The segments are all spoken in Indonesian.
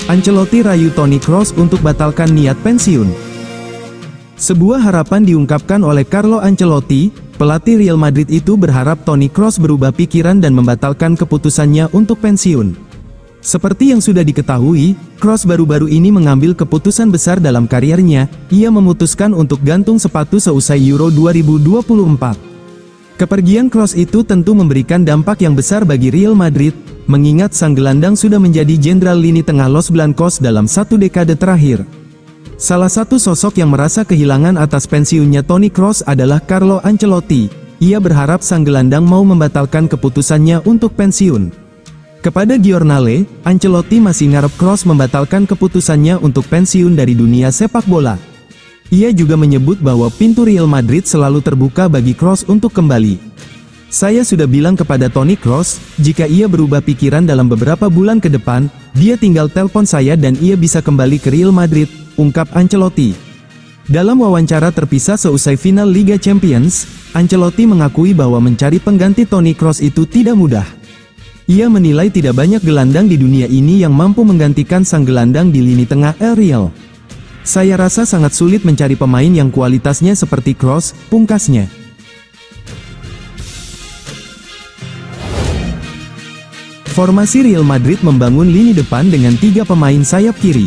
Ancelotti rayu Toni Kroos untuk batalkan niat pensiun. Sebuah harapan diungkapkan oleh Carlo Ancelotti, pelatih Real Madrid itu berharap Toni Kroos berubah pikiran dan membatalkan keputusannya untuk pensiun. Seperti yang sudah diketahui, Kroos baru-baru ini mengambil keputusan besar dalam kariernya, ia memutuskan untuk gantung sepatu seusai Euro 2024. Kepergian Kroos itu tentu memberikan dampak yang besar bagi Real Madrid, mengingat sang gelandang sudah menjadi jenderal lini tengah Los Blancos dalam satu dekade terakhir. Salah satu sosok yang merasa kehilangan atas pensiunnya Toni Kroos adalah Carlo Ancelotti. Ia berharap sang gelandang mau membatalkan keputusannya untuk pensiun. Kepada Giornale, Ancelotti masih ngarep Kroos membatalkan keputusannya untuk pensiun dari dunia sepak bola. Ia juga menyebut bahwa pintu Real Madrid selalu terbuka bagi Kroos untuk kembali. Saya sudah bilang kepada Toni Kroos, jika ia berubah pikiran dalam beberapa bulan ke depan, dia tinggal telepon saya dan ia bisa kembali ke Real Madrid, ungkap Ancelotti. Dalam wawancara terpisah seusai final Liga Champions, Ancelotti mengakui bahwa mencari pengganti Toni Kroos itu tidak mudah. Ia menilai tidak banyak gelandang di dunia ini yang mampu menggantikan sang gelandang di lini tengah El Real. Saya rasa sangat sulit mencari pemain yang kualitasnya seperti Kroos, pungkasnya. Formasi Real Madrid membangun lini depan dengan 3 pemain sayap kiri.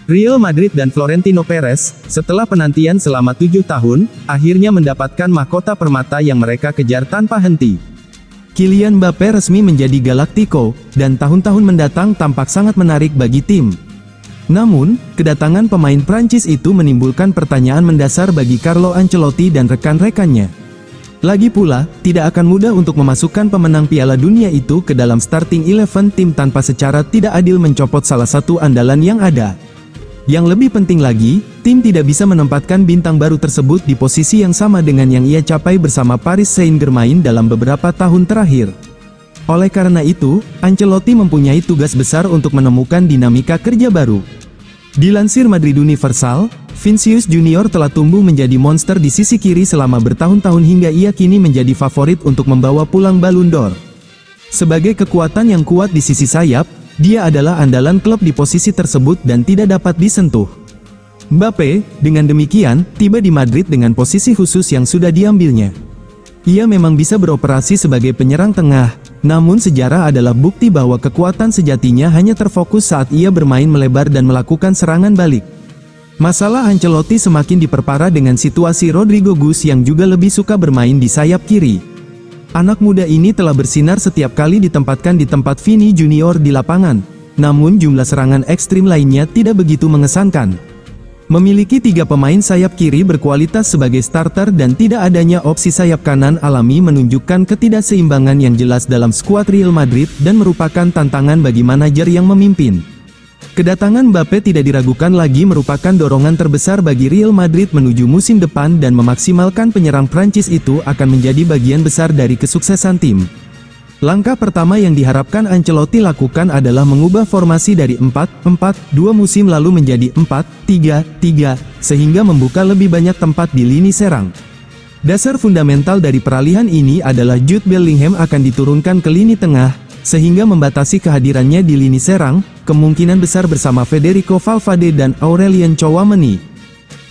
Real Madrid dan Florentino Perez, setelah penantian selama 7 tahun, akhirnya mendapatkan mahkota permata yang mereka kejar tanpa henti. Kylian Mbappé resmi menjadi Galactico, dan tahun-tahun mendatang tampak sangat menarik bagi tim. Namun, kedatangan pemain Prancis itu menimbulkan pertanyaan mendasar bagi Carlo Ancelotti dan rekan-rekannya. Lagi pula, tidak akan mudah untuk memasukkan pemenang Piala Dunia itu ke dalam starting 11 tim tanpa secara tidak adil mencopot salah satu andalan yang ada. Yang lebih penting lagi, tim tidak bisa menempatkan bintang baru tersebut di posisi yang sama dengan yang ia capai bersama Paris Saint-Germain dalam beberapa tahun terakhir. Oleh karena itu, Ancelotti mempunyai tugas besar untuk menemukan dinamika kerja baru. Dilansir Madrid Universal, Vinicius Junior telah tumbuh menjadi monster di sisi kiri selama bertahun-tahun hingga ia kini menjadi favorit untuk membawa pulang Ballon d'Or. Sebagai kekuatan yang kuat di sisi sayap, dia adalah andalan klub di posisi tersebut dan tidak dapat disentuh. Mbappé, dengan demikian, tiba di Madrid dengan posisi khusus yang sudah diambilnya. Ia memang bisa beroperasi sebagai penyerang tengah, namun sejarah adalah bukti bahwa kekuatan sejatinya hanya terfokus saat ia bermain melebar dan melakukan serangan balik. Masalah Ancelotti semakin diperparah dengan situasi Rodrigo Gus yang juga lebih suka bermain di sayap kiri. Anak muda ini telah bersinar setiap kali ditempatkan di tempat Vini Junior di lapangan, namun jumlah serangan ekstrim lainnya tidak begitu mengesankan. Memiliki 3 pemain sayap kiri berkualitas sebagai starter dan tidak adanya opsi sayap kanan alami menunjukkan ketidakseimbangan yang jelas dalam skuad Real Madrid dan merupakan tantangan bagi manajer yang memimpin. Kedatangan Mbappé tidak diragukan lagi merupakan dorongan terbesar bagi Real Madrid menuju musim depan dan memaksimalkan penyerang Prancis itu akan menjadi bagian besar dari kesuksesan tim. Langkah pertama yang diharapkan Ancelotti lakukan adalah mengubah formasi dari 4-4-2 musim lalu menjadi 4-3-3, sehingga membuka lebih banyak tempat di lini serang. Dasar fundamental dari peralihan ini adalah Jude Bellingham akan diturunkan ke lini tengah, sehingga membatasi kehadirannya di lini serang, kemungkinan besar bersama Federico Valverde dan Aurelien Tchouaméni.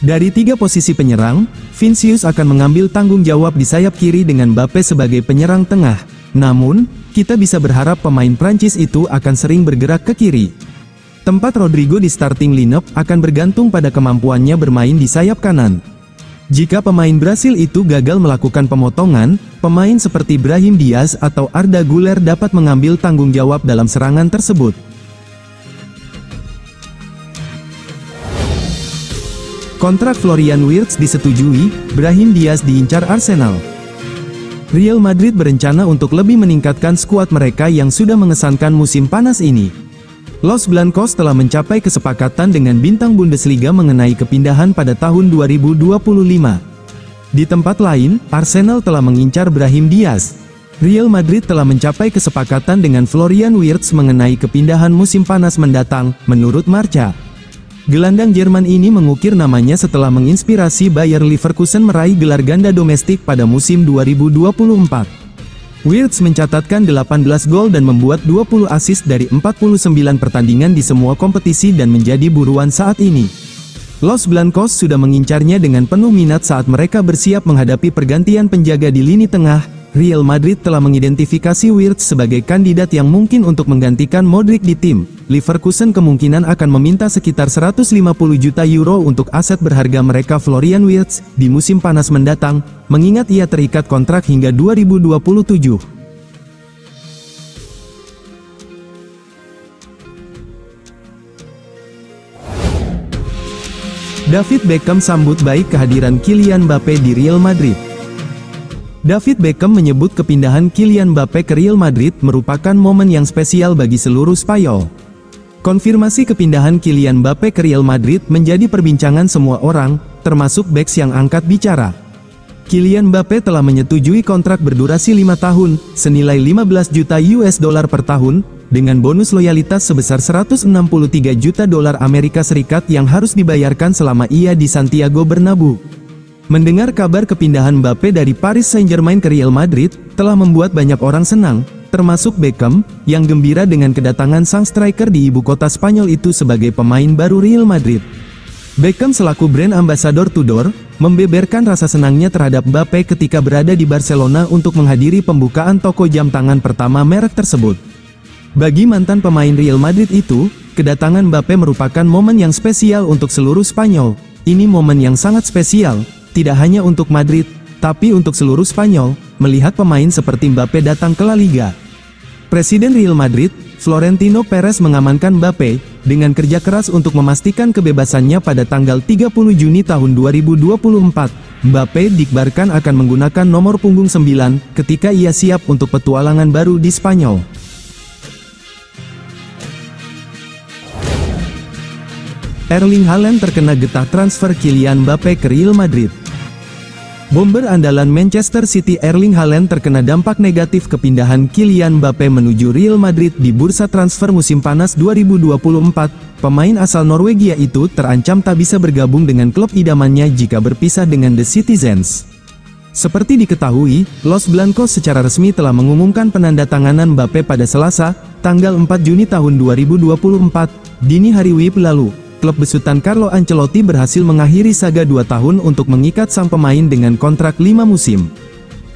Dari 3 posisi penyerang, Vinicius akan mengambil tanggung jawab di sayap kiri dengan Mbappé sebagai penyerang tengah. Namun, kita bisa berharap pemain Prancis itu akan sering bergerak ke kiri. Tempat Rodrigo di starting lineup akan bergantung pada kemampuannya bermain di sayap kanan. Jika pemain Brasil itu gagal melakukan pemotongan, pemain seperti Brahim Diaz atau Arda Güler dapat mengambil tanggung jawab dalam serangan tersebut. Kontrak Florian Wirtz disetujui, Brahim Diaz diincar Arsenal. Real Madrid berencana untuk lebih meningkatkan skuad mereka yang sudah mengesankan musim panas ini. Los Blancos telah mencapai kesepakatan dengan bintang Bundesliga mengenai kepindahan pada tahun 2025. Di tempat lain, Arsenal telah mengincar Brahim Diaz. Real Madrid telah mencapai kesepakatan dengan Florian Wirtz mengenai kepindahan musim panas mendatang, menurut Marca. Gelandang Jerman ini mengukir namanya setelah menginspirasi Bayer Leverkusen meraih gelar ganda domestik pada musim 2024. Wirtz mencatatkan 18 gol dan membuat 20 assist dari 49 pertandingan di semua kompetisi dan menjadi buruan saat ini. Los Blancos sudah mengincarnya dengan penuh minat saat mereka bersiap menghadapi pergantian penjaga di lini tengah. Real Madrid telah mengidentifikasi Wirtz sebagai kandidat yang mungkin untuk menggantikan Modric di tim. Leverkusen kemungkinan akan meminta sekitar 150 juta euro untuk aset berharga mereka Florian Wirtz di musim panas mendatang, mengingat ia terikat kontrak hingga 2027. David Beckham sambut baik kehadiran Kylian Mbappe di Real Madrid. David Beckham menyebut kepindahan Kylian Mbappe ke Real Madrid merupakan momen yang spesial bagi seluruh Spanyol. Konfirmasi kepindahan Kylian Mbappe ke Real Madrid menjadi perbincangan semua orang, termasuk Becks yang angkat bicara. Kylian Mbappe telah menyetujui kontrak berdurasi 5 tahun, senilai 15 juta US dollar per tahun, dengan bonus loyalitas sebesar 163 juta dolar Amerika Serikat yang harus dibayarkan selama ia di Santiago Bernabeu. Mendengar kabar kepindahan Mbappe dari Paris Saint-Germain ke Real Madrid, telah membuat banyak orang senang, termasuk Beckham, yang gembira dengan kedatangan sang striker di ibu kota Spanyol itu sebagai pemain baru Real Madrid. Beckham selaku brand ambassador Tudor, membeberkan rasa senangnya terhadap Mbappe ketika berada di Barcelona untuk menghadiri pembukaan toko jam tangan pertama merek tersebut. Bagi mantan pemain Real Madrid itu, kedatangan Mbappe merupakan momen yang spesial untuk seluruh Spanyol. Ini momen yang sangat spesial, tidak hanya untuk Madrid, tapi untuk seluruh Spanyol, melihat pemain seperti Mbappe datang ke La Liga. Presiden Real Madrid, Florentino Perez mengamankan Mbappe, dengan kerja keras untuk memastikan kebebasannya pada tanggal 30 Juni tahun 2024. Mbappe dikabarkan akan menggunakan nomor punggung 9, ketika ia siap untuk petualangan baru di Spanyol. Erling Haaland terkena getah transfer Kylian Mbappe ke Real Madrid. Bomber andalan Manchester City Erling Haaland terkena dampak negatif kepindahan Kylian Mbappe menuju Real Madrid di bursa transfer musim panas 2024. Pemain asal Norwegia itu terancam tak bisa bergabung dengan klub idamannya jika berpisah dengan The Citizens. Seperti diketahui, Los Blancos secara resmi telah mengumumkan penandatanganan Mbappe pada Selasa, tanggal 4 Juni tahun 2024, dini hari WIB lalu. Klub besutan Carlo Ancelotti berhasil mengakhiri saga 2 tahun untuk mengikat sang pemain dengan kontrak 5 musim.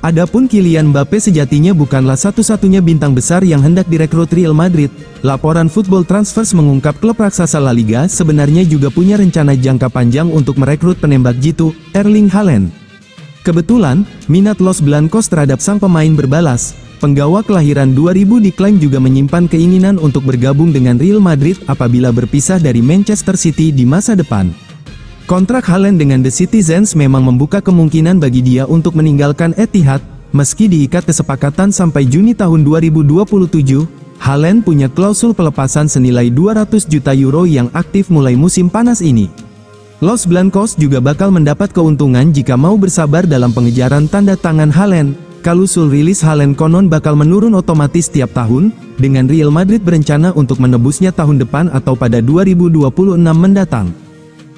Adapun Kylian Mbappe sejatinya bukanlah satu-satunya bintang besar yang hendak direkrut Real Madrid. Laporan Football Transfers mengungkap klub raksasa La Liga sebenarnya juga punya rencana jangka panjang untuk merekrut penembak jitu, Erling Haaland. Kebetulan, minat Los Blancos terhadap sang pemain berbalas. Penggawa kelahiran 2000 diklaim juga menyimpan keinginan untuk bergabung dengan Real Madrid apabila berpisah dari Manchester City di masa depan. Kontrak Haaland dengan The Citizens memang membuka kemungkinan bagi dia untuk meninggalkan Etihad, meski diikat kesepakatan sampai Juni tahun 2027. Haaland punya klausul pelepasan senilai 200 juta euro yang aktif mulai musim panas ini. Los Blancos juga bakal mendapat keuntungan jika mau bersabar dalam pengejaran tanda tangan Haaland. Klausul rilis Haaland konon bakal menurun otomatis tiap tahun, dengan Real Madrid berencana untuk menebusnya tahun depan atau pada 2026 mendatang.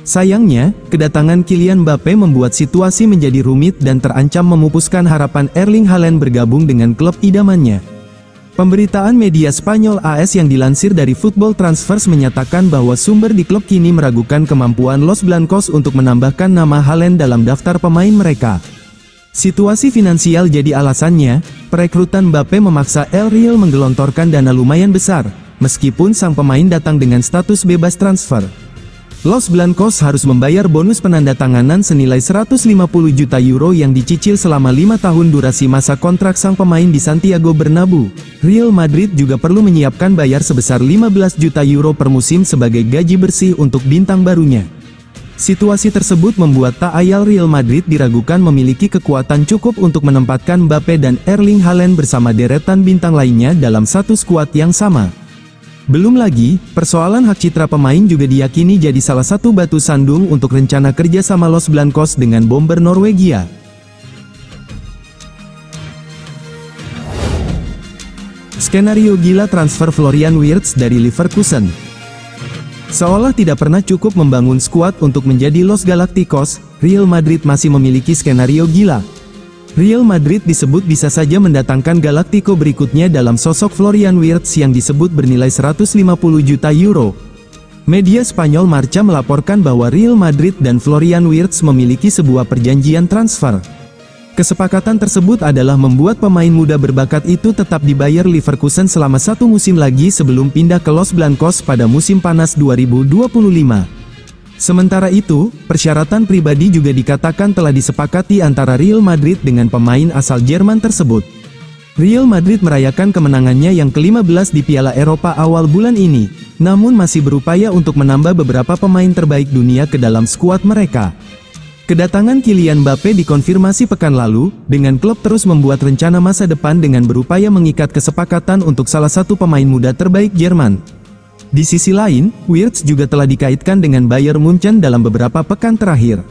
Sayangnya, kedatangan Kylian Mbappe membuat situasi menjadi rumit dan terancam memupuskan harapan Erling Haaland bergabung dengan klub idamannya. Pemberitaan media Spanyol AS yang dilansir dari Football Transfers menyatakan bahwa sumber di klub kini meragukan kemampuan Los Blancos untuk menambahkan nama Haaland dalam daftar pemain mereka. Situasi finansial jadi alasannya, perekrutan Mbappe memaksa El Real menggelontorkan dana lumayan besar, meskipun sang pemain datang dengan status bebas transfer. Los Blancos harus membayar bonus penandatanganan senilai 150 juta euro yang dicicil selama 5 tahun durasi masa kontrak sang pemain di Santiago Bernabeu. Real Madrid juga perlu menyiapkan bayar sebesar 15 juta euro per musim sebagai gaji bersih untuk bintang barunya. Situasi tersebut membuat tak ayal Real Madrid diragukan memiliki kekuatan cukup untuk menempatkan Mbappe dan Erling Haaland bersama deretan bintang lainnya dalam satu skuad yang sama. Belum lagi, persoalan hak citra pemain juga diyakini jadi salah satu batu sandung untuk rencana kerja sama Los Blancos dengan bomber Norwegia. Skenario gila transfer Florian Wirtz dari Leverkusen. Seolah tidak pernah cukup membangun skuad untuk menjadi Los Galacticos, Real Madrid masih memiliki skenario gila. Real Madrid disebut bisa saja mendatangkan Galactico berikutnya dalam sosok Florian Wirtz yang disebut bernilai 150 juta euro. Media Spanyol Marca melaporkan bahwa Real Madrid dan Florian Wirtz memiliki sebuah perjanjian transfer. Kesepakatan tersebut adalah membuat pemain muda berbakat itu tetap dibayar Leverkusen selama 1 musim lagi sebelum pindah ke Los Blancos pada musim panas 2025. Sementara itu, persyaratan pribadi juga dikatakan telah disepakati antara Real Madrid dengan pemain asal Jerman tersebut. Real Madrid merayakan kemenangannya yang ke-15 di Piala Eropa awal bulan ini, namun masih berupaya untuk menambah beberapa pemain terbaik dunia ke dalam skuad mereka. Kedatangan Kylian Mbappe dikonfirmasi pekan lalu, dengan klub terus membuat rencana masa depan dengan berupaya mengikat kesepakatan untuk salah satu pemain muda terbaik Jerman. Di sisi lain, Wirtz juga telah dikaitkan dengan Bayern Munchen dalam beberapa pekan terakhir.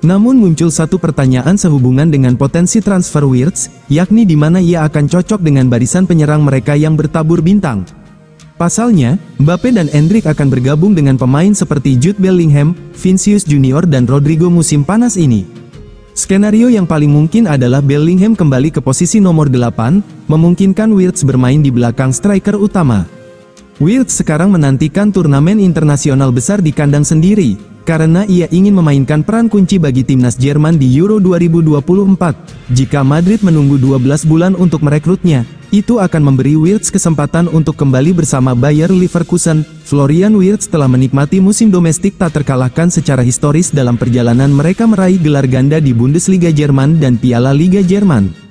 Namun muncul satu pertanyaan sehubungan dengan potensi transfer Wirtz, yakni di mana ia akan cocok dengan barisan penyerang mereka yang bertabur bintang. Pasalnya, Mbappe dan Endrick akan bergabung dengan pemain seperti Jude Bellingham, Vinicius Junior dan Rodrigo musim panas ini. Skenario yang paling mungkin adalah Bellingham kembali ke posisi nomor 8, memungkinkan Wirtz bermain di belakang striker utama. Wirtz sekarang menantikan turnamen internasional besar di kandang sendiri, karena ia ingin memainkan peran kunci bagi timnas Jerman di Euro 2024. Jika Madrid menunggu 12 bulan untuk merekrutnya, itu akan memberi Wirtz kesempatan untuk kembali bersama Bayer Leverkusen. Florian Wirtz telah menikmati musim domestik tak terkalahkan secara historis dalam perjalanan mereka meraih gelar ganda di Bundesliga Jerman dan Piala Liga Jerman.